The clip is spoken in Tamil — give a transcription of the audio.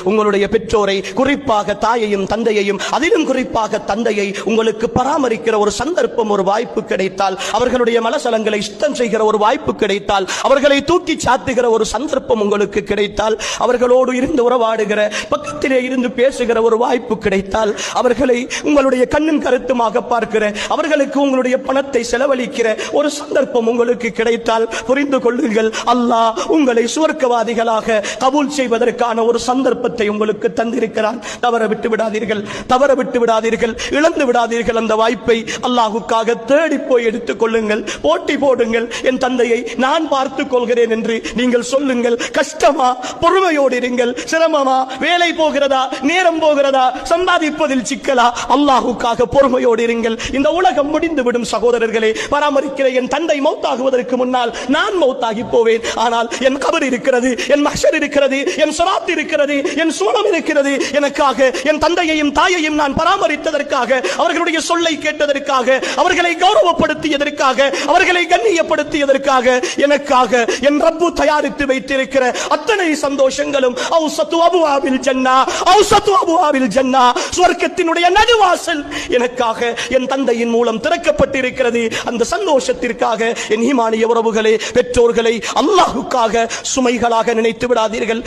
உங்களுடைய பெற்றோரை, குறிப்பாக தாயையும் தந்தையையும், அதிலும் குறிப்பாக தந்தையை உங்களுக்கு பராமரிக்கிற ஒரு சந்தர்ப்பம், ஒரு வாய்ப்பு கிடைத்தால், அவர்களுடைய மலசலங்களை சுத்தம் செய்கிற ஒரு வாய்ப்பு கிடைத்தால், அவர்களை தூக்கி சாத்துகிற ஒரு சந்தர்ப்பம் உங்களுக்கு கிடைத்தால், அவர்களோடு இருந்து உறவாடுகிற, பக்கத்திலே இருந்து பேசுகிற ஒரு வாய்ப்பு கிடைத்தால், அவர்களை உங்களுடைய கண்ணும் கருத்துமாக பார்க்கிற, அவர்களுக்கு உங்களுடைய பணத்தை செலவழிக்கிற ஒரு சந்தர்ப்பம் உங்களுக்கு கிடைத்தால் புரிந்து கொள்ளுங்கள், அல்லாஹ் உங்களை சுவர்க்கவாதிகளாக கபூல் செய்வதற்கான ஒரு சந்தர்ப்பத்தை உங்களுக்கு தந்திருக்கிறான். தவற விட்டு விடாதீர்கள், தவற விட்டு விடாதீர்கள், இழந்து விடாதீர்கள். அந்த வாய்ப்பை அல்லாஹ்வுக்காக தேடி போய் எடுத்துக் கொள்ளுங்கள். போட்டி போடுங்கள். என் தந்தையை நான் பார்த்துக் கொள்கிறேன் என்று நீங்கள் சொல்லுங்கள். கஷ்டமா? பொறுமையோடு இருங்கள். சிரமமா? வேலை போகிறதா? நேரம் போகிறதா? சம்பாதிப்பதில் சிக்கலா? அல்லாஹ்வுக்காக பொறுமையோடு இருங்கள். இந்த உலகம் முடிந்துவிடும் சகோதரர்களே. பராமரிக்கிற என் தந்தை மௌத்தாகுவதற்கு முன்னால் நான் மௌத்தாகி போவேன். ஆனால் என் கபர் இருக்கிறது, என் மஹ்ஷர் இருக்கிறது, என் ஸிராத் இருக்கிறது, என் சுவனம் இருக்கிறது. எனக்காக என் தந்தையையும் தாயையும் நான் பராமரித்ததற்காக, அவர்களுடைய சொல்லை கேட்டதற்காக, அவர்களை கௌரவப்படுத்தியதற்காக, அவர்களை கண்ணியப்படுத்தியதற்காக, எனக்காக என் ரப்பு தயாரித்து வைத்திருக்கிற அத்தனை சந்தோஷங்களும் அவுஸத்து அபுவாபில் ஜன்னா, அவுஸத்து அபுவாபில் ஜன்னா, சுவர்க்கத்தினுடைய நடுவாசல் எனக்காக என் தந்தையின் மூலம் திறக்கப்பட்டிருக்கிறது. அந்த சந்தோஷத்திற்காக என் ஈமானிய உறவுகளே, பெற்றோர்களை அல்லாஹ்வுக்காக சுமைகளாக நினைத்து விடாதீர்கள்.